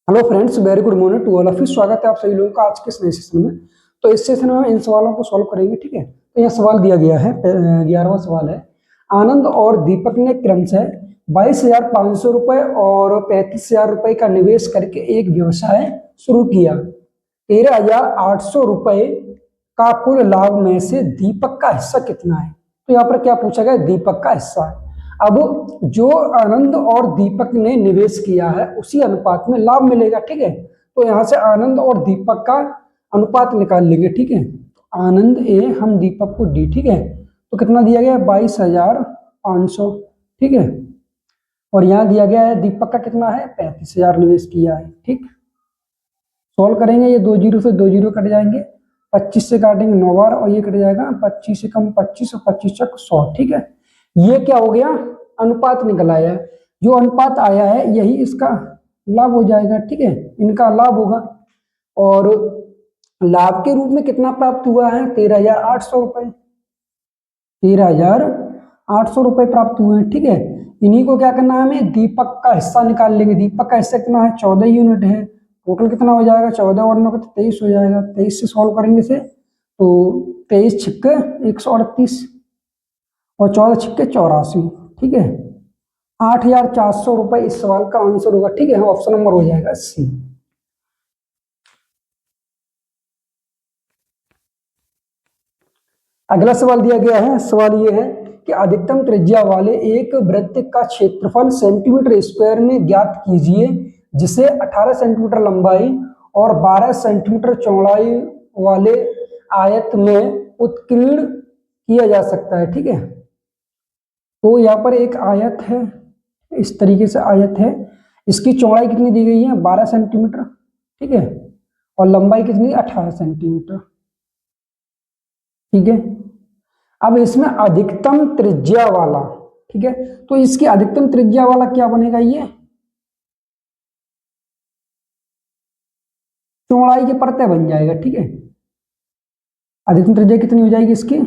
Hello friends, very good morning to all of you. स्वागत है आप सभी लोगों का आज के इस नए सेशन में। तो इस सेशन में हम इन सवालों को सॉल्व करेंगे, ठीक है। तो यह सवाल दिया गया है, 11वां सवाल है। आनंद और दीपक ने क्रमशः 22,500 रुपए और 35,000 रुपए का निवेश करके एक व्यवसाय शुरू किया। 13,800 रुपए का कुल लाभ में से दीपक का हिस्सा कितना है? तो यहाँ पर क्या पूछा गया? दीपक का हिस्सा। अब जो आनंद और दीपक ने निवेश किया है उसी अनुपात में लाभ मिलेगा, ठीक है। तो यहां से आनंद और दीपक का अनुपात निकाल लेंगे, ठीक है। आनंद ए, हम दीपक को डी, ठीक है। तो कितना दिया गया है? 22,500, ठीक है। और यहाँ दिया गया है दीपक का कितना है? 35,000 निवेश किया है, ठीक। सॉल्व करेंगे, ये 2 जीरो से 2 जीरो कट जाएंगे, 25 से काटेंगे 9 बार और ये कट जाएगा 25 से कम 25 और 25 चक 100, ठीक है। ये क्या हो गया? अनुपात निकल आया। जो अनुपात आया है यही इसका लाभ हो जाएगा, ठीक है। इनका लाभ होगा। और लाभ के रूप में कितना प्राप्त हुआ है? 13,800 रुपए। 13,800 रुपए प्राप्त हुए हैं, ठीक है। इन्हीं को क्या करना है? हमें दीपक का हिस्सा निकाल लेंगे। दीपक का हिस्सा कितना है? 14 यूनिट है। टोटल कितना हो जाएगा? 14 और 9 का 23 हो जाएगा। 23 से सॉल्व करेंगे इसे तो 23 छिक्के 138 और 14 छिक्के 84, ठीक है। 8,400 रुपए इस सवाल का आंसर होगा, ठीक है। ऑप्शन नंबर हो जाएगा सी। अगला सवाल दिया गया है। सवाल ये है कि अधिकतम त्रिज्या वाले एक वृत्त का क्षेत्रफल सेंटीमीटर स्क्वायर में ज्ञात कीजिए जिसे 18 सेंटीमीटर लंबाई और 12 सेंटीमीटर चौड़ाई वाले आयत में उत्कीर्ण किया जा सकता है, ठीक है। तो यहाँ पर एक आयत है, इस तरीके से आयत है। इसकी चौड़ाई कितनी दी गई है? 12 सेंटीमीटर, ठीक है। और लंबाई कितनी? 18 सेंटीमीटर, ठीक है। अब इसमें अधिकतम त्रिज्या वाला, ठीक है। तो इसकी अधिकतम त्रिज्या वाला क्या बनेगा? ये चौड़ाई के परते बन जाएगा, ठीक है। अधिकतम त्रिज्या कितनी हो जाएगी इसकी?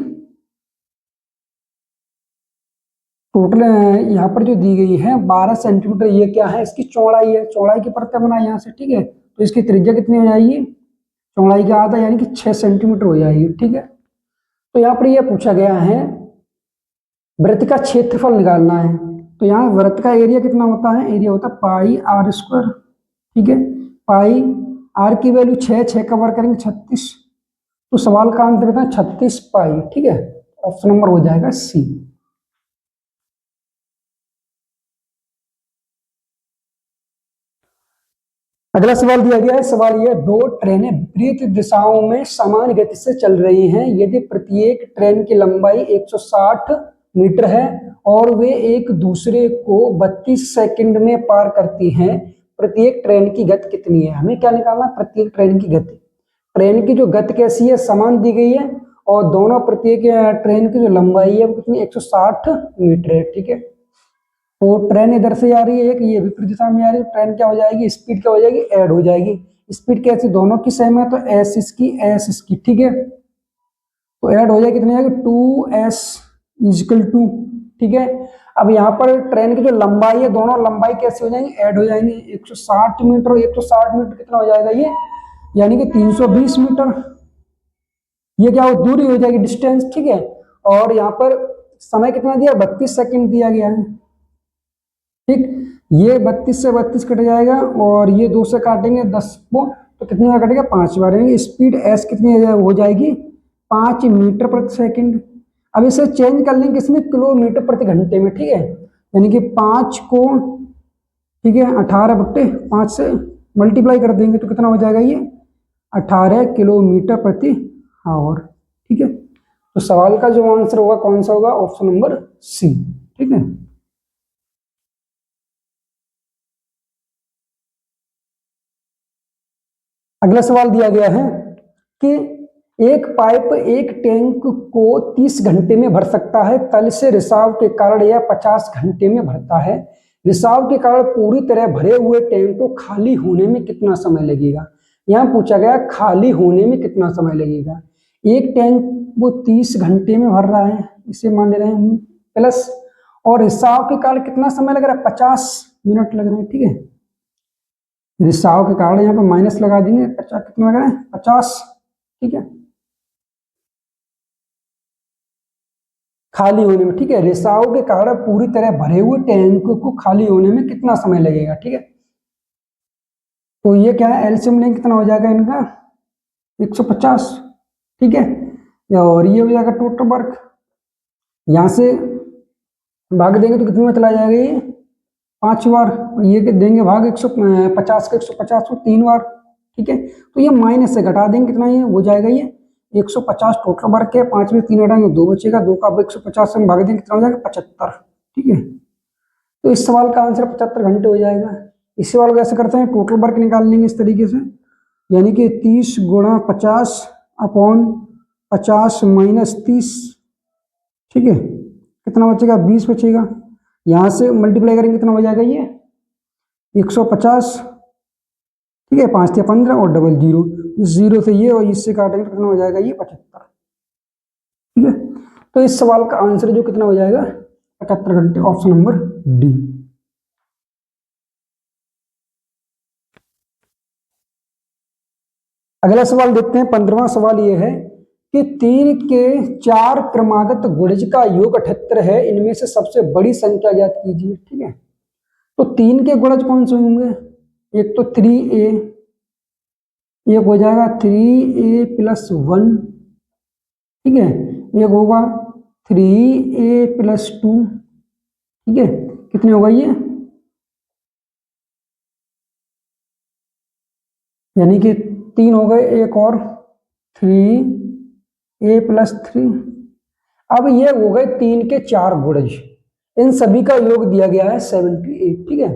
टोटल यहाँ पर जो दी गई है 12 सेंटीमीटर, ये क्या है? इसकी चौड़ाई है। चौड़ाई की परतें बनाए यहाँ से, ठीक है। तो इसकी त्रिज्या कितनी हो जाएगी? चौड़ाई का आधा यानी कि 6 सेंटीमीटर हो जाएगी, ठीक है। तो यहाँ पर यह पूछा गया है वृत्त का क्षेत्रफल निकालना है। तो यहाँ वृत्त का एरिया कितना होता है? एरिया होता है पाई आर स्क्वायर, ठीक है। पाई आर की वैल्यू 6 का वर्ग करेंगे 36। तो सवाल का आंसर कितना? 36 पाई, ठीक है। ऑप्शन नंबर हो जाएगा सी। अगला सवाल दिया गया है। सवाल यह, दो ट्रेनें विपरीत दिशाओं में समान गति से चल रही हैं। यदि प्रत्येक ट्रेन की लंबाई 160 मीटर है और वे एक दूसरे को 32 सेकंड में पार करती हैं, प्रत्येक ट्रेन की गति कितनी है? हमें क्या निकालना है? प्रत्येक ट्रेन की गति। ट्रेन की जो गति कैसी है? समान दी गई है। और दोनों प्रत्येक ट्रेन की जो लंबाई है वो कितनी? 160 मीटर है, ठीक है। तो ट्रेन इधर से आ रही है, एक ये विपरीत दिशा में आ रही है। ट्रेन क्या हो जाएगी? स्पीड क्या हो जाएगी? ऐड हो जाएगी। स्पीड कैसी? दोनों की सेम है तो एस इसकी एस इसकी, ठीक है। तो ऐड हो जाएगी, कितनी आएगी? 2s इजिकल टू, ठीक है। अब यहाँ पर ट्रेन की जो लंबाई है, दोनों लंबाई कैसी हो जाएंगी? ऐड हो जाएंगी। 160 मीटर, 160 मीटर कितना हो जाएगा ये? यानी कि 320 मीटर। ये क्या हो? दूरी हो जाएगी, डिस्टेंस, ठीक है। और यहाँ पर समय कितना दिया? 32 सेकंड दिया गया है, ठीक। ये 32 से 32 कट जाएगा और ये 2 से काटेंगे 10 को, तो कितनी बार कटेगा? 5 बार। स्पीड एस कितनी हो जाएगी? 5 मीटर प्रति सेकंड। अब इसे चेंज कर लेंगे इसमें किलोमीटर प्रति घंटे में, ठीक है। यानी कि 5 को, ठीक है, 18/5 से मल्टीप्लाई कर देंगे तो कितना हो जाएगा? ये 18 किलोमीटर प्रति आवर, ठीक है। तो सवाल का जो आंसर होगा कौन सा होगा? ऑप्शन नंबर सी, ठीक है। अगला सवाल दिया गया है कि एक पाइप एक टैंक को 30 घंटे में भर सकता है। तल से रिसाव के कारण यह 50 घंटे में भरता है। रिसाव के कारण पूरी तरह भरे हुए टैंक को खाली होने में कितना समय लगेगा? यहाँ पूछा गया खाली होने में कितना समय लगेगा। एक टैंक वो 30 घंटे में भर रहा है, इसे मान ले रहे हैं प्लस, और रिसाव के कारण कितना समय लग रहा है? 50 मिनट लग रहे हैं, ठीक है। रिसाव के कारण यहाँ पे माइनस लगा देंगे, 50 कितना लगा रहे हैं 50, ठीक है, खाली होने में, ठीक है, रिसाव के कारण पूरी तरह भरे हुए टैंक को खाली होने में कितना समय लगेगा, ठीक है। तो ये क्या है, एलसीएम लेंगे कितना हो जाएगा इनका 150, ठीक है, और ये हो जाएगा टोटल वर्क, यहां से भाग देंगे तो कितने में चला जाएगा ये 5 बार, ये देंगे भाग 150 का 150 को 3 बार, ठीक है। तो ये माइनस से घटा देंगे कितना ये हो जाएगा ये 150 टोटल वर्क है, 5 में 3 घटाएंगे 2 बचेगा, 2 का 150 से भाग देंगे कितना हो जाएगा 75, ठीक है। तो इस सवाल का आंसर 75 घंटे हो जाएगा। इस सवाल को कैसे करते हैं, टोटल वर्क निकाल लेंगे इस तरीके से, यानी कि 30 गुणा 50 अपॉन 50 माइनस 30, ठीक है, कितना बचेगा 20 बचेगा, यहां से मल्टीप्लाई करेंगे कितना हो जाएगा ये 150, ठीक है, 5 से 15 और डबल जीरो, इस जीरो से ये और इससे काटेंगे तो कितना हो जाएगा ये 75, ठीक है। तो इस सवाल का आंसर जो कितना हो जाएगा 75 घंटे, ऑप्शन नंबर डी। अगला सवाल देखते हैं, 15वां सवाल ये है कि 3 के 4 क्रमागत गुणज का योग 78 है, इनमें से सबसे बड़ी संख्या ज्ञात कीजिए, ठीक है। तो 3 के गुणज कौन से होंगे, एक तो 3a, एक हो जाएगा 3a प्लस 1, ठीक है, एक होगा 3a प्लस 2, ठीक है, कितने होगा ये, यानी कि 3 हो गए, एक और 3a प्लस 3, अब ये हो गए 3 के 4 गुणज, इन सभी का योग दिया गया है 78, ठीक है,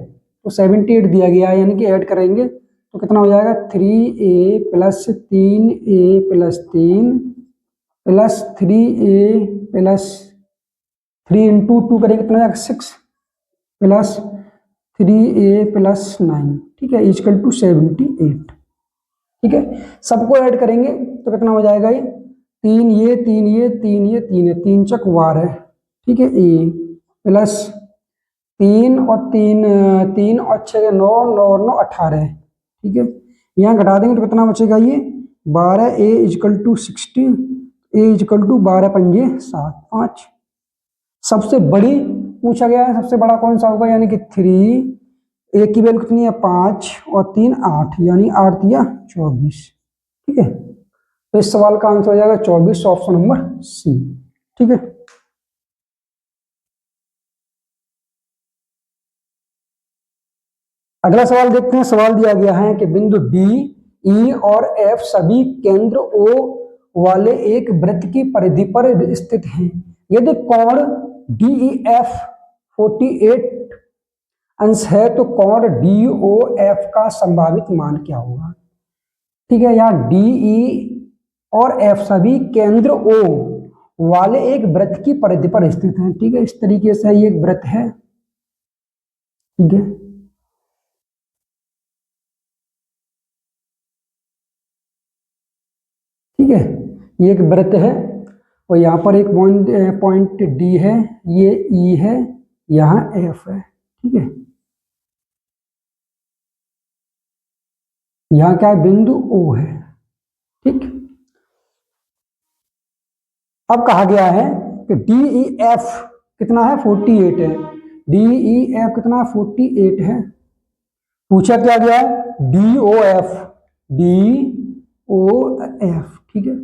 तो 78 दिया गया है, यानी कि ऐड करेंगे तो कितना हो जाएगा 3a plus 3a plus 3 plus 3a plus 3 into 2 करेंगे कितना हो जाएगा 6 प्लस 3a प्लस 9, ठीक है, इक्वल टू 78, ठीक है। सबको ऐड करेंगे तो कितना हो जाएगा ये 3 ये 3 ये 3 ये 3 ये 3 चक 12, ठीक है, ए प्लस 3 और 3 3 और 6 9 9 और 9 18, ठीक है, यहाँ घटा देंगे तो कितना बचेगा ये 12, A equal to 60, A equal to 12 पंजे 7 5, सबसे बड़ी पूछा गया है, सबसे बड़ा कौन सा होगा, यानी कि 3, एक की वैल्यू कितनी है 5 और 3 8, यानी 8 या 24, ठीक है। तो इस सवाल का आंसर हो जाएगा 24, ऑप्शन नंबर सी, ठीक है। अगला सवाल देखते हैं, सवाल दिया गया है कि बिंदु डी, ई और एफ सभी केंद्र ओ वाले एक वृत्त की परिधि पर स्थित हैं, यदि कोण डी ई एफ 48 अंश है तो कोण डी ओ एफ का संभावित मान क्या होगा, ठीक है। यहाँ डी ई और एफ सभी केंद्र ओ वाले एक वृत्त की परिधि पर स्थित हैं, ठीक है, इस तरीके से ये एक वृत्त है, ठीक है, ठीक है, ये एक वृत्त है और यहाँ पर एक पॉइंट डी है, ये ई है, यहाँ एफ है, ठीक है, यहाँ क्या है बिंदु ओ है, ठीक। अब कहा गया है कि डी ई एफ कितना है 48 है, डी ई एफ कितना 48 है, पूछा क्या गया है D O F, D O F, ठीक है।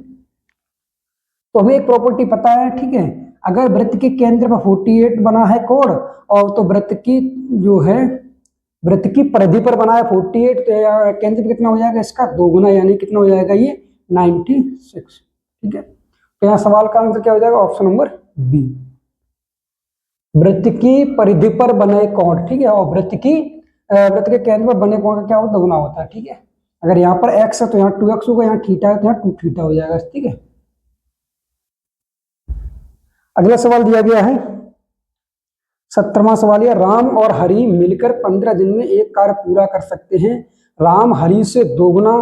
तो हमें एक प्रॉपर्टी पता है, ठीक है, अगर वृत्त के केंद्र पर 48 बना है कोण और तो वृत्त की जो है वृत्त की परिधि पर बना है 48, तो केंद्र पर कितना हो जाएगा इसका 2 गुना, यानी कितना हो जाएगा ये 96, ठीक है। तो यहाँ सवाल का आंसर क्या हो जाएगा, ऑप्शन नंबर बी, वृत्त की परिधि पर बने कोण, ठीक है, और वृत्त के केंद्र पर बने कोण का क्या होता है दोगुना होता है, ठीक है। अगर यहाँ पर x है तो यहाँ 2x होगा, यहाँ थीटा है तो यहाँ 2 थीटा हो जाएगा, ठीक है। अगला सवाल दिया गया है 17वां सवाल है, राम और हरि मिलकर 15 दिन में एक कार्य पूरा कर सकते हैं, राम हरि से 2 गुना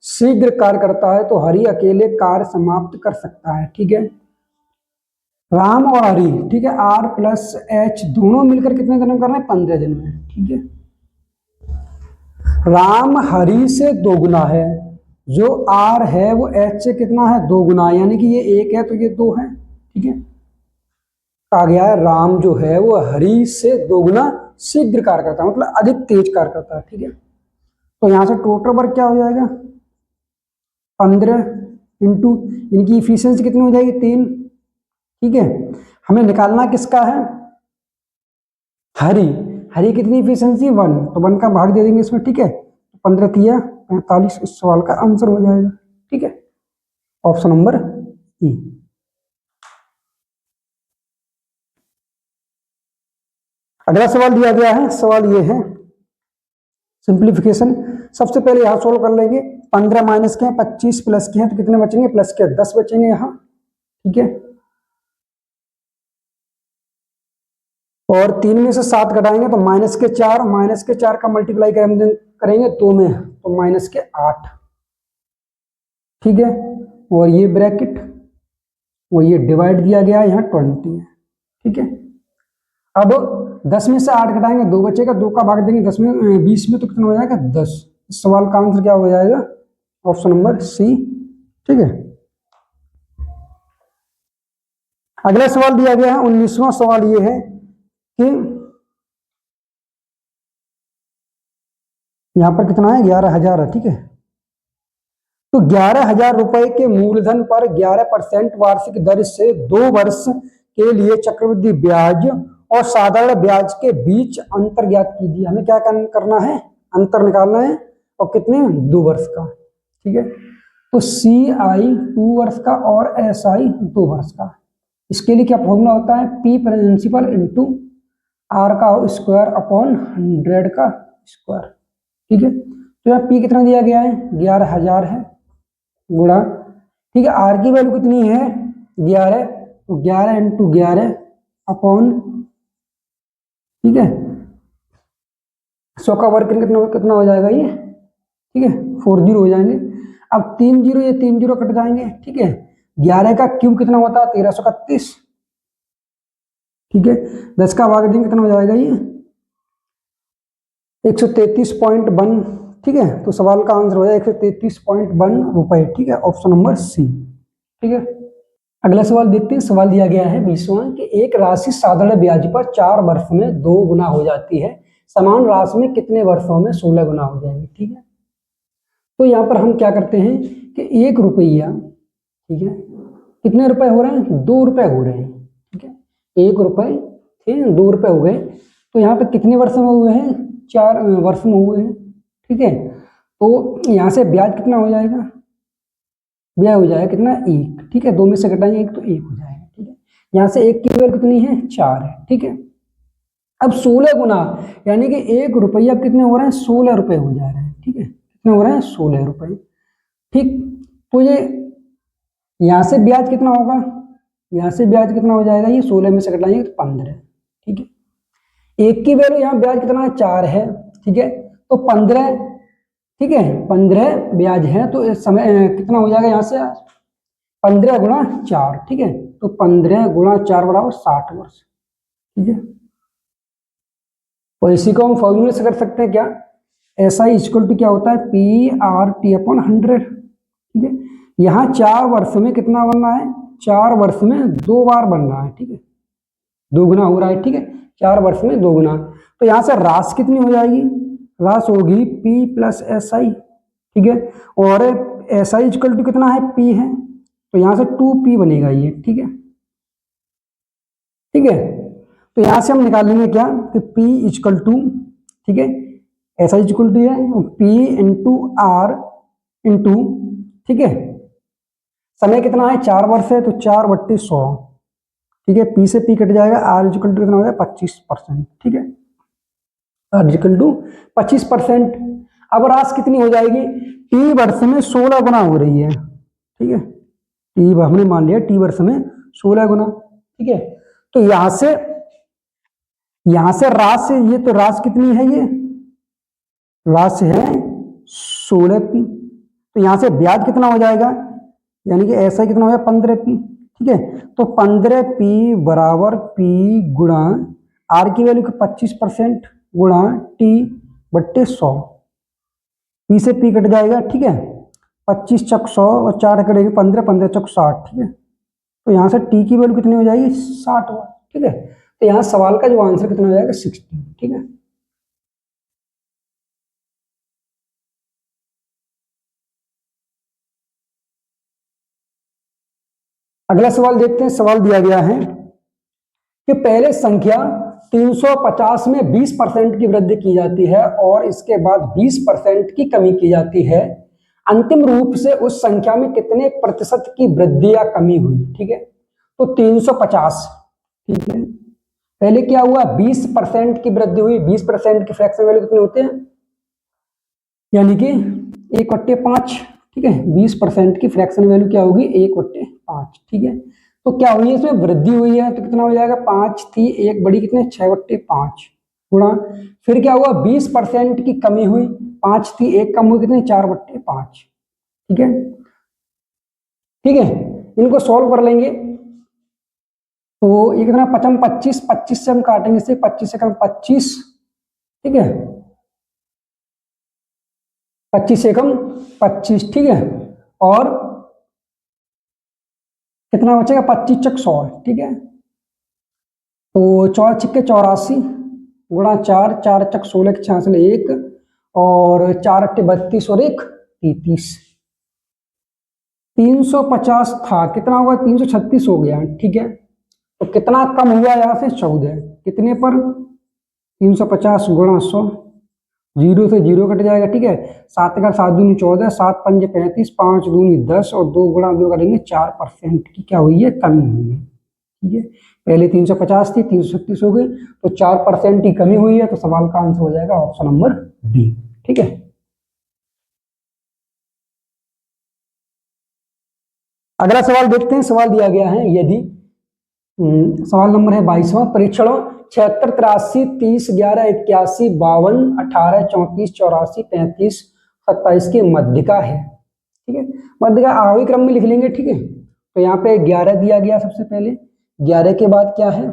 शीघ्र कार्य करता है तो हरि अकेले कार्य समाप्त कर सकता है, ठीक है। राम और हरि, ठीक है, आर प्लस एच दोनों मिलकर कितने दिन में कर रहे हैं 15 दिन में, ठीक है। राम हरि से दोगुना है, जो आर है वो एच से कितना है, दोगुना, यानी कि ये एक है तो ये दो है। ठीक है, कहा गया है राम जो है वो हरि से दोगुना शीघ्र कार्य करता है, मतलब अधिक तेज कार्य करता है। ठीक है, तो यहां से टोटल वर्क क्या हो जाएगा, 15 इंटू इनकी इफिशियंसी कितनी हो जाएगी, 3। ठीक है, हमें निकालना किसका है, हरि। हरि कितनी इफिशियंसी, 1, तो 1 का भाग दे देंगे इसमें। ठीक है, 15 तिया 45 इस सवाल का आंसर हो जाएगा। ठीक है, ऑप्शन नंबर ई। अगला सवाल दिया गया है, सवाल ये है सिंप्लीफिकेशन। सबसे पहले यहां सोल्व कर लेंगे। 15 माइनस के हैं, 25 प्लस के हैं, तो कितने बचेंगे, प्लस के 10 बचेंगे यहाँ। ठीक है, और 3 में से 7 घटाएंगे तो माइनस के 4, माइनस के 4 का मल्टीप्लाई करेंगे 2 में तो माइनस के 8। ठीक है, और ये ब्रैकेट, वो ये डिवाइड दिया गया है यहाँ 20 है। ठीक है, अब 10 में से 8 घटाएंगे 2 बचेगा, 2 का भाग देंगे 10 में 20 में तो कितना हो जाएगा, 10। इस सवाल का आंसर क्या हो जाएगा, ऑप्शन नंबर सी। ठीक है, अगला सवाल दिया गया है 19वां सवाल ये है कि यहां पर कितना है, 11,000 है। ठीक है, तो 11,000 रुपए के मूलधन पर 11% वार्षिक दर से 2 वर्ष के लिए चक्रवृद्धि ब्याज और साधारण ब्याज के बीच अंतर ज्ञात कीजिए। हमें क्या करना है, अंतर निकालना है, और कितने, 2 वर्ष का। ठीक है, तो सी आई 2 वर्ष का और एस आई 2 वर्ष का। इसके लिए क्या फॉर्मूला होता है, पी प्रिंसिपल इंटू आर का स्क्वायर अपॉन 100 का स्क्वायर। ठीक है, तो यहाँ पी कितना दिया गया है, 11,000 है, गुणा, ठीक है, आर की वैल्यू कितनी है, 11, तो 11 इंटू 11 अपॉन, ठीक है, 100 का वर्ग कितना कितना हो जाएगा ये, ठीक है, 40 हो जाएंगे। अब 3 जीरो, ये 3 जीरो कट जाएंगे। ठीक है, 11 का क्यूब कितना होता है, 1331। ठीक है, 10 का भाग देंगे कितना हो जाएगा ये, 133.1। ठीक है, तो सवाल का आंसर हो जाएगा 133.1 रुपए। ठीक है, ऑप्शन नंबर सी। ठीक है, अगला सवाल देखते हैं। सवाल दिया गया है 20वां कि एक राशि साधारण ब्याज पर 4 वर्ष में 2 गुना हो जाती है, समान राशि में कितने वर्षों में 16 गुना हो जाएगी। ठीक है, तो यहाँ पर हम क्या करते हैं कि 1 रुपया, ठीक है, कितने रुपए हो रहे हैं, 2 रुपए हो रहे हैं। ठीक है, 1 रुपए थे, 2 रुपए हो गए, तो यहाँ पे कितने वर्ष में हुए हैं, 4 वर्ष में हुए हैं। ठीक है, तो यहाँ से ब्याज कितना हो जाएगा, ब्याज हो जाएगा कितना, 1। ठीक है, 2 में से घटाएंगे 1 तो 1 हो जाएगा। ठीक है, यहाँ से 1 की वैल्यू कितनी है, 4 है। ठीक है, अब 16 गुना, यानी कि 1 रुपया अब कितने हो रहे हैं, 16 रुपए हो जा रहे हैं। ठीक है, कितने हो रहे हैं, 16 रुपए। ठीक, तो ये यहाँ से ब्याज कितना होगा, यहाँ से ब्याज कितना हो जाएगा, ये 16 में से घटाएंगे तो 15। ठीक है, 1 की वैल्यू यहाँ ब्याज कितना है, 4 है। ठीक है, तो 15, ठीक है, 15 ब्याज है, तो इस समय कितना हो जाएगा, यहाँ से 15 गुणा 4। ठीक है, तो 15 गुणा 4 बराबर 60 वर्ष। ठीक है, तो इसी को हम फॉर्मूले से कर सकते हैं क्या, ऐसा ही इक्वल टू क्या होता है, पी आर टी अपॉन 100। ठीक है, यहाँ 4 वर्ष में कितना बनना है, 4 वर्ष में 2 बार बनना है। ठीक है, 2 गुना हो रहा है। ठीक है, 4 वर्ष में 2 गुना, तो यहाँ से राशि कितनी हो जाएगी, राशि होगी P प्लस एस आई। ठीक है, और एस आई इक्वल टू कितना है, P है, तो यहाँ से 2P बनेगा ये। ठीक है, ठीक है, तो यहाँ से हम निकालेंगे क्या कि P इक्वल टू, ठीक है, एस आई इक्वल टू है P इंटू आर इंटू, ठीक है, समय कितना है, 4 वर्ष है, तो 4/100। ठीक है, P से P कट जाएगा, आर इक्वल टू कितना हो जाएगा, 25%। ठीक है, आर इक्वल टू 25%। अब राशि कितनी हो जाएगी, टी वर्ष में 16 गुना हो रही है। ठीक है, टी हमने मान लिया टी वर्ष में 16 गुना। ठीक है, तो यहां से राशि, ये तो राशि कितनी है, ये राशि है 16P, तो यहां से ब्याज कितना हो जाएगा, यानी कि ऐसा कितना हो जाएगा, 15P। ठीक है, तो 15P बराबर P गुणा आर की वैल्यू 25% गुणा T/100। पी से पी कट जाएगा, ठीक है। 25 चक 100 और 4 करेंगे 15, 15 चक 60, ठीक है। तो यहाँ से टी की वैल्यू कितनी हो जाएगी, 60 वाट, ठीक है। तो यहाँ सवाल का जो आंसर कितना हो जाएगा, 60, ठीक है। अगला सवाल देखते हैं। सवाल दिया गया है कि पहले संख्या 350 में 20% की वृद्धि की जाती है और इसके बाद 20% की कमी की जाती है। अंतिम रूप से उस संख्या में कितने प्रतिशत की वृद्धि या कमी हुई, ठीक है। तो 350, ठीक है। पहले क्या हुआ, 20% की वृद्धि हुई। 20% की फ्रैक्शन वैल्यू कितने होते हैं, यानी कि 1/5, ठीक है। 20% की फ्रैक्शन वैल्यू क्या होगी, 1/5, ठीक है। तो क्या हुई है, इसमें वृद्धि हुई है, तो कितना हो जाएगा, 5 थी, 1 बड़ी, कितने, 6/5 गुणा, फिर क्या हुआ, 20% की कमी हुई, 5 थी, 1 कम हुई, कितने, 4/5, ठीक है। ठीक है, इनको सॉल्व कर लेंगे। तो ये कितना, 25, 25 से हम काटेंगे, इसे 25 से कम 25, ठीक है। 25 से कम 25, ठीक है। और कितना बचेगा, 25 चक 100, ठीक है। तो 4 छिक्के 84 गुणा 4, 4 चक 16 के 66 1 और 4 अट्ठे 32 और 1 33। 350 था, कितना होगा, 336 हो गया, ठीक है। तो कितना कम हुआ यहाँ से, 14, कितने पर, 350 गुणा 100, 0 से 0 कट जाएगा, ठीक है। 7 का 7 दूनी 14, 7 पंजे 35, 5 दूनी 10 और 2 गुणा 2 करेंगे, 4% की क्या हुई है, कमी हुई है, ठीक है। पहले 350 थी, 336 हो गई, तो 4% की कमी हुई है। तो सवाल का आंसर हो जाएगा ऑप्शन नंबर बी, ठीक है। अगला सवाल देखते हैं। सवाल दिया गया है, यदि सवाल नंबर है 22वां, परीक्षणों 76, 83, 30, 11, 81, 52, 18, 34, 84, 35, 27 की मध्यिका है, ठीक है। मध्यिका आरोही क्रम में लिख लेंगे, ठीक है। तो यहाँ पे 11 दिया गया सबसे पहले, 11 के बाद क्या है,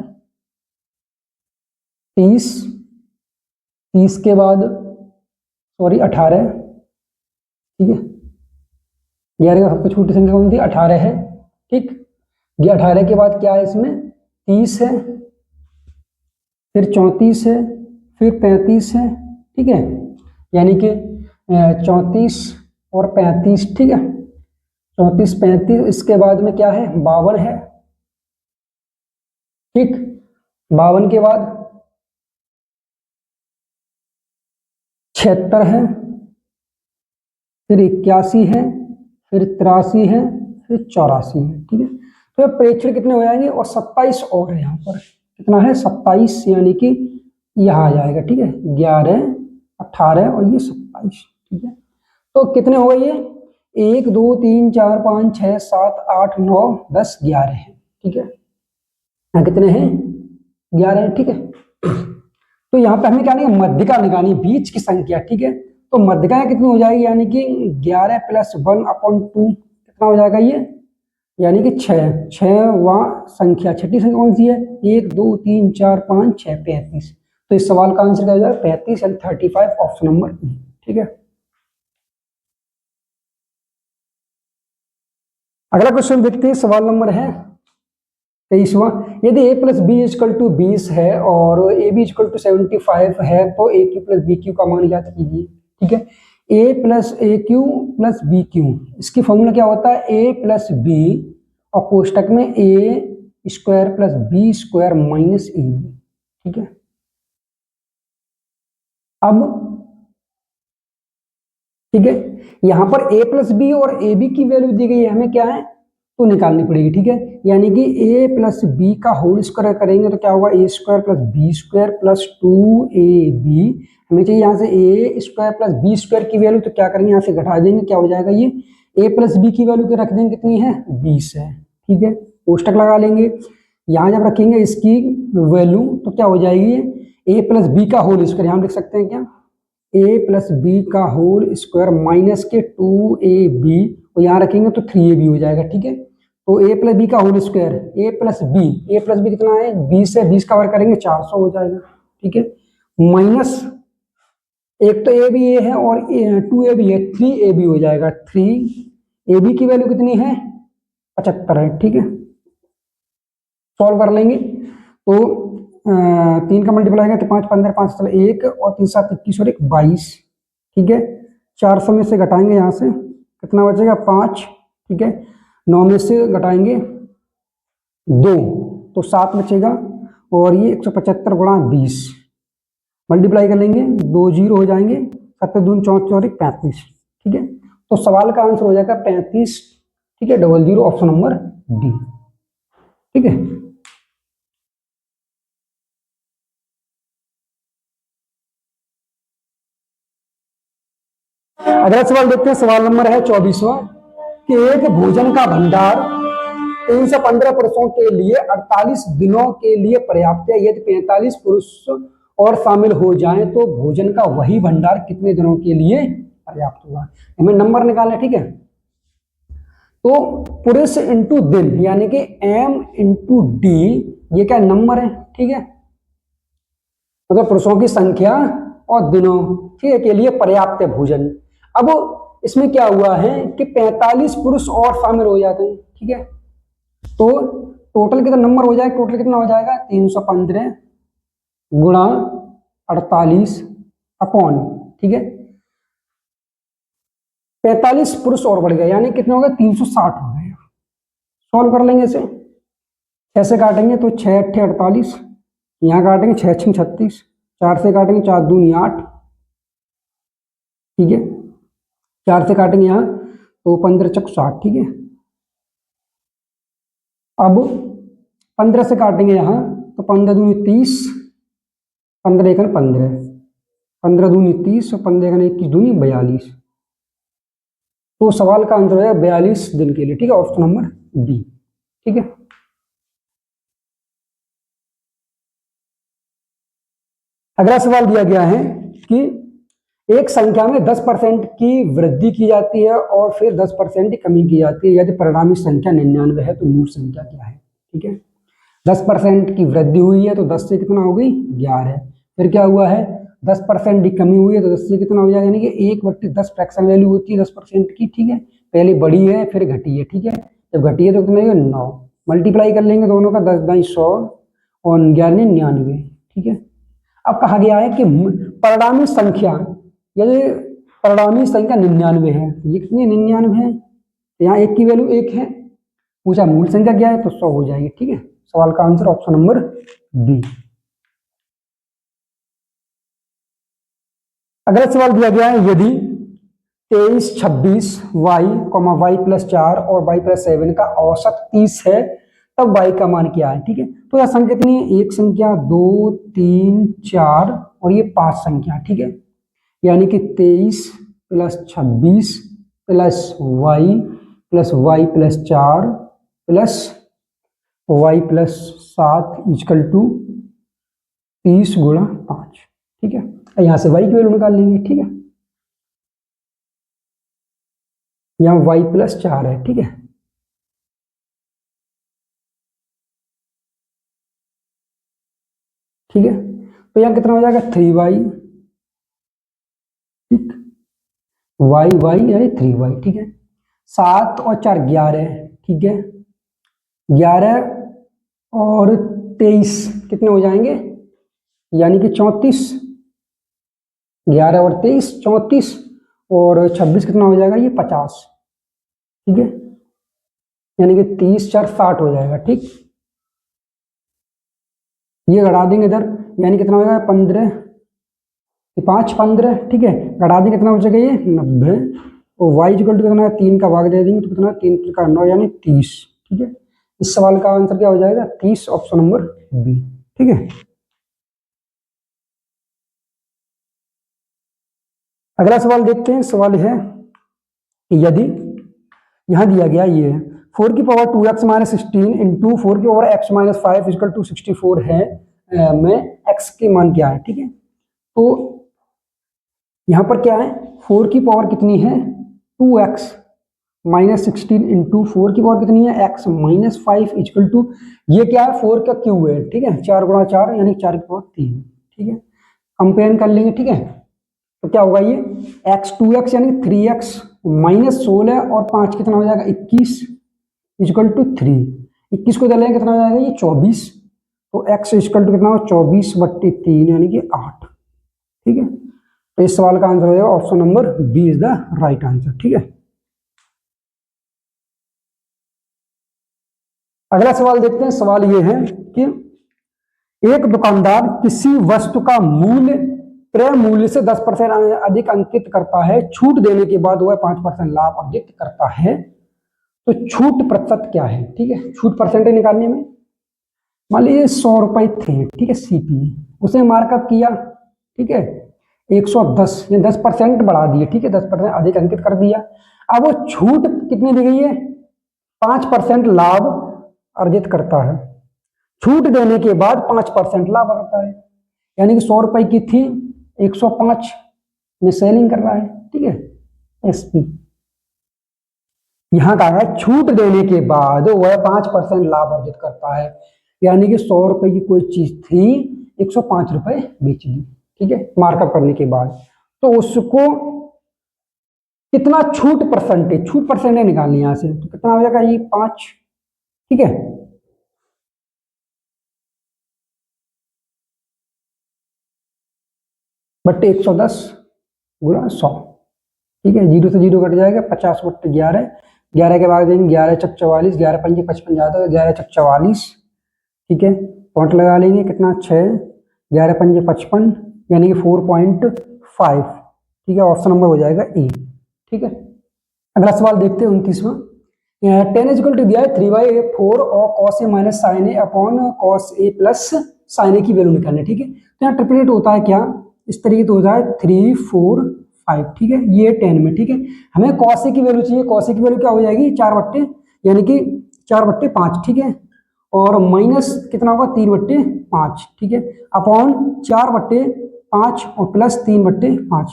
30, 30 के बाद सॉरी 18, ठीक है। 11 का सबसे छोटी संख्या कौन सी, 18 है, ठीक। ये 18 के बाद क्या है, इसमें 30 है, फिर 34 है, फिर 35 है, ठीक है। यानी कि 34 और 35, ठीक है। 34 35, इसके बाद में क्या है, 52 है, ठीक। 52 के बाद 76 है, फिर 81 है, फिर 83 है, फिर 84 है, ठीक है। तो ये प्रेक्षण कितने हो जाएंगे, और 27 और है यहाँ पर, कितना है, 27, यानी कि यहाँ आ जाएगा, ठीक है। 11, 18 और ये 27, ठीक है। तो कितने हो गए ये, 1 2 3 4 5 6 7 8 9 10 11 है, ठीक है। यहाँ कितने हैं, 11 है, ठीक है। तो यहाँ पे हमें क्या नहीं, मध्यिका निकालनी, बीच की संख्या, ठीक है। तो मध्यिका कितनी हो जाएगी, यानी कि 11 + 1/2 कितना हो जाएगा ये, यानी कि 6, 6वां संख्या, छठी संख्या कौन सी है, 1 2 3 4 5 6 35। तो इस सवाल का आंसर क्या हो जाएगा, 35 एंड 35, ऑप्शन नंबर बी, ठीक है। अगला क्वेश्चन देखते हैं। सवाल नंबर है 23वां, यदि a + b = 20 है और ab = 75 है तो aq + bq का मान ज्ञात कीजिए, ठीक है। a + aq + bq, इसकी फॉर्मूला क्या होता है, a + b और कोष्टक में a² + b² - ab, ठीक है। अब ठीक है, यहां पर a + b और ab की वैल्यू दी गई है, हमें क्या है, तो निकालनी पड़ेगी, ठीक है। यानी कि a + b का होल स्क्वायर करेंगे तो क्या होगा, a² + b² + 2ab, हमें चाहिए यहाँ से a² + b² की वैल्यू, तो क्या करेंगे, यहाँ से घटा देंगे, क्या हो जाएगा, ये a + b की वैल्यू रख देंगे, कितनी है, 20 है, ठीक है। कोष्टक लगा लेंगे, यहाँ जब रखेंगे इसकी वैल्यू तो क्या हो जाएगी, a + b का होल स्क्वायर, यहाँ लिख सकते हैं क्या, a + b का होल स्क्वायर माइनस के 2ab, और यहाँ रखेंगे तो 3ab हो जाएगा, ठीक है। तो a + b का होल स्क्वायर, a + b कितना है, 20 है, 20 का वर्ग करेंगे 400 हो जाएगा, ठीक है। माइनस एक तो ए बी ए है और 2ab है, 3ab हो जाएगा। 3ab की वैल्यू कितनी है? 75 है। ठीक है, सॉल्व कर लेंगे तो 3 का मल्टीप्लाई है तो 5 15 5 चलो 1 और 3 7 21 और 1 22। ठीक है, 400 में से घटाएंगे यहाँ से कितना बचेगा? 5। ठीक है, 9 में से घटाएंगे 2 तो 7 बचेगा और ये 175 गुणा 20 मल्टीप्लाई कर लेंगे, 2 जीरो हो जाएंगे, 7 दून 34 और 1 35। ठीक है, तो सवाल का आंसर हो जाएगा 35। ठीक है, 00 ऑप्शन नंबर डी। ठीक है, अगला सवाल देखते हैं। सवाल नंबर है 24वां कि एक भोजन का भंडार 315 पुरुषों के लिए 48 दिनों के लिए पर्याप्त है। यदि 45 पुरुष और शामिल हो जाएं तो भोजन का वही भंडार कितने दिनों के लिए पर्याप्त होगा? हमें नंबर निकालना है। ठीक है, तो पुरुष इंटू दिन यानी कि m इंटू डी, ये क्या नंबर है? ठीक है, मतलब पुरुषों की संख्या और दिनों, ठीक है, के लिए पर्याप्त है भोजन। अब इसमें क्या हुआ है कि 45 पुरुष और शामिल हो जाते हैं। ठीक है, तो टोटल कितना नंबर हो जाएगा? टोटल कितना हो जाएगा? 315 गुणा 48 अपॉन, ठीक है, 45 पुरुष और बढ़ गया यानी कितना हो गया? 360 हो गया। सॉल्व कर लेंगे इसे, 6 से काटेंगे तो 6 8 48, यहाँ काटेंगे 6 6 36, 4 से काटेंगे 4 दूनी 8। ठीक है, 4 से काटेंगे यहाँ तो 15 चक 60। ठीक है, अब 15 से काटेंगे यहाँ तो 15 दूनी 30, 15 एक 15, 15 दूनी 30 और 15 एक 21 दूनी 42। तो सवाल का आंसर है 42 दिन के लिए। ठीक है, ऑप्शन नंबर डी। ठीक है, अगला सवाल दिया गया है कि एक संख्या में 10% की वृद्धि की जाती है और फिर 10% की कमी की जाती है। यदि परिणामी संख्या 99 है तो मूल संख्या क्या है? ठीक है, 10% की वृद्धि हुई है तो 10 से कितना हो गई? 11। फिर क्या हुआ है? 10% की कमी हुई है तो 10 से कितना हो जाएगा? यानी कि 1/10 फ्रैक्शन वैल्यू होती है 10% की। ठीक है, पहले बढ़ी है फिर घटी है। ठीक है, जब घटी है तो कितना होगा? 9। मल्टीप्लाई कर लेंगे दोनों का, 10 दाई 100 और 11 99। ठीक है, अब कहा गया है कि परिणामी संख्या, यदि परिणामी संख्या 99 है, ये कितनी 99 है? यहाँ एक की वैल्यू 1 है, पूछा मूल संख्या क्या है तो 100 हो जाएगी। ठीक है, सवाल का आंसर ऑप्शन नंबर बी। अगला सवाल दिया गया है यदि 23 26 y, y+4 और y+7 का औसत 30 है तब y का मान क्या है? ठीक है, तो यह संख्या कितनी है? एक संख्या, 2 3 4 और ये 5 संख्या। ठीक है, यानी कि 23 + 26 + y+4 + y+7 = 30 गुणा 5। ठीक है, यहाँ से y की वैल्यू निकाल लेंगे। ठीक है, यहाँ y+4 है। ठीक है, ठीक है, तो यहाँ कितना हो जाएगा? 3y। ठीक, y यानी 3y। ठीक है, 7 और 4 11। ठीक है, 11 और 23 कितने हो जाएंगे? यानी कि 34। 11 और 23 34 और 26 कितना हो जाएगा? ये 50। ठीक है, यानी कि 30 4 60 हो जाएगा। ठीक, ये घटा देंगे इधर, यानी कितना हो जाएगा? 15 5 15। ठीक है, घटा देंगे कितना बचेगा? ये 90। और y कितना है? 3 का भाग दे देंगे तो कितना? 3 का 9 यानी 30। ठीक है, इस सवाल का आंसर क्या हो जाएगा? 30 ऑप्शन नंबर बी। ठीक है, अगला सवाल देखते हैं। सवाल है कि यदि यहां दिया गया ये 4 की पावर 2x - 16 इंटू 4 की पावर x - 5 = 64 है, में x के मान क्या है? ठीक है, तो यहां पर क्या है? 4 की पावर कितनी है? 2x - 16 इंटू 4 की पावर कितनी है? x - 5 = ये क्या है? 4 का क्यूब है। ठीक है, 4 गुणा 4 यानी 4 की पावर 3। ठीक है, कंपेयर कर लेंगे। ठीक है, तो क्या होगा ये x2x यानी 3x माइनस 16 और 5 कितना हो जाएगा 21 इक्वल टू 3। 21 को डालेंगे कितना हो जाएगा ये 24। तो x इक्वल टू कितना हो 24/3 यानी कि 8। ठीक है, तो इस सवाल का आंसर हो जाएगा option number B is the right answer. ठीक है, अगला सवाल देखते हैं। सवाल ये है कि एक दुकानदार किसी वस्तु का मूल्य क्रय मूल्य से 10% अधिक अंकित करता है, छूट देने के बाद वह 5% लाभ अर्जित करता है, तो छूट प्रतिशत क्या है? ठीक है, छूट परसेंटेज निकालने में मान लीजिए 100 रुपए थे, ठीक है, सीपी उसे मार्कअप किया, ठीक है 110 या 10% बढ़ा दिए, ठीक है 10% अधिक अंकित कर दिया। अब वो छूट कितनी दी गई है 5% लाभ अर्जित करता है, छूट देने के बाद 5% लाभ आता है, यानी कि 100 रुपए की थी 105 में सेलिंग कर रहा है, ठीक है एसपी। यहां कहा है छूट देने के बाद वह 5% लाभ अर्जित करता है, यानी कि 100 रुपए की कोई चीज थी 105 रुपए बेच ली, ठीक है मार्कअप करने के बाद, तो उसको कितना छूट परसेंटेज निकालनी यहां से, तो कितना हो जाएगा ये 5, ठीक है बट्टे 110 गुणा 100, ठीक है 0 से 0 कट जाएगा 50/11, 11 के बाद देंगे 11 चक 44, 11 पंजे 55 जाता है 11 चक 44, ठीक है पॉइंट लगा लेंगे कितना 6, 11 पंजे 55 यानी कि 4.5, ठीक है ऑप्शन नंबर हो जाएगा ए। ठीक है, अगला सवाल देखते हैं 29वां। 10 इक्वल टू दिया है 3/4 और cos a minus sine A upon cos a plus sine A की वैल्यू निकालनी है, ठीक है तो यहाँ ट्रिपलेट होता है क्या इस तरीके से होता है 3 4 5, ठीक है ये 10 में, ठीक है हमें cos a की वैल्यू चाहिए, cos a की वैल्यू क्या हो जाएगी 4 यानी कि 4/5, ठीक है और माइनस कितना होगा 3/5, ठीक है अपॉन 4/5 और प्लस 3/5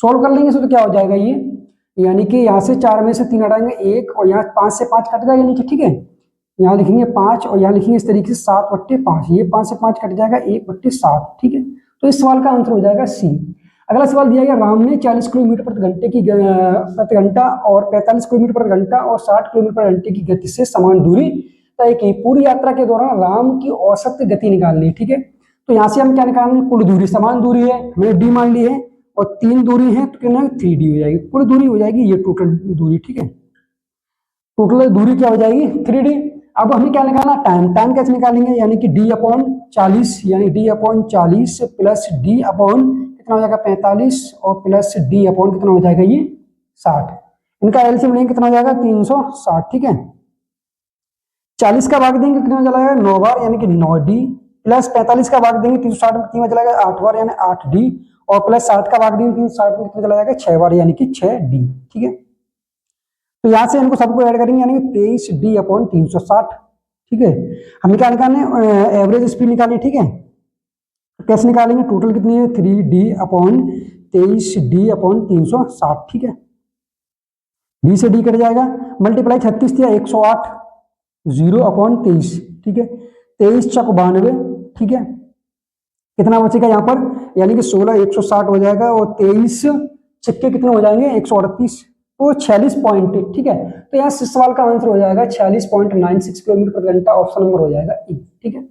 सोल्व कर लेंगे तो क्या हो जाएगा ये, यानी कि यहाँ से 4 में से 3 हटाएंगे 1 और यहाँ 5 से 5 कट जाएगा नीचे, ठीक है यहाँ लिखेंगे 5 और यहाँ लिखेंगे इस तरीके से 7/5, ये 5 से 5 कट जाएगा 1/7, ठीक है तो इस सवाल का आंसर हो जाएगा सी। अगला सवाल दिया गया राम ने 40 किलोमीटर प्रति घंटा और 45 किलोमीटर प्रति घंटा और 60 किलोमीटर प्रति घंटे की गति से समान दूरी तय की, पूरी यात्रा के दौरान राम की औसत गति निकालनी, ठीक है तो यहाँ से हम क्या निकालेंगे कुल दूरी, समान दूरी है हमने डी मान ली है और 3 दूरी है तो कितना 3d हो जाएगी, कुल दूरी हो जाएगी ये टोटल दूरी, ठीक है टोटल दूरी क्या हो जाएगी 3d। अब हमें क्या निकालना टाइम कैसे निकालेंगे, यानी कि d/40 यानी d/40 प्लस d/ कितना हो जाएगा 45 और प्लस d/ कितना हो जाएगा ये 60, इनका एलसीएम लेंगे कितना हो जाएगा 360, ठीक है 40 का भाग देंगे कितना चला जाएगा 9 बार यानी कि 9d प्लस 45 का भाग देंगे 360 में कितना चला जाएगा 8 बार यानी 8d और प्लस 60 का भाग देंगे 360 में कितना चला जाएगा 6 बार यानी कि 6d, ठीक है तो यहां से इनको सबको ऐड करेंगे यानी कि 23d/360, ठीक है हमें क्या निकालना है एवरेज स्पीड निकालनी, ठीक है तो कैसे निकालेंगे टोटल कितनी है 3d/23d/360, ठीक है d से d कट जाएगा मल्टीप्लाई 36 दिया 108 0/23, ठीक है 23 चक 92, ठीक है कितना बचेगा यहाँ पर यानी कि 16 160 हो जाएगा और 23 चक्के कितने हो जाएंगे 138 तो 46 पॉइंट, ठीक है तो यहाँ इस सवाल का आंसर हो जाएगा 46.96 किलोमीटर प्रति घंटा, ऑप्शन नंबर हो जाएगा ई, ठीक है।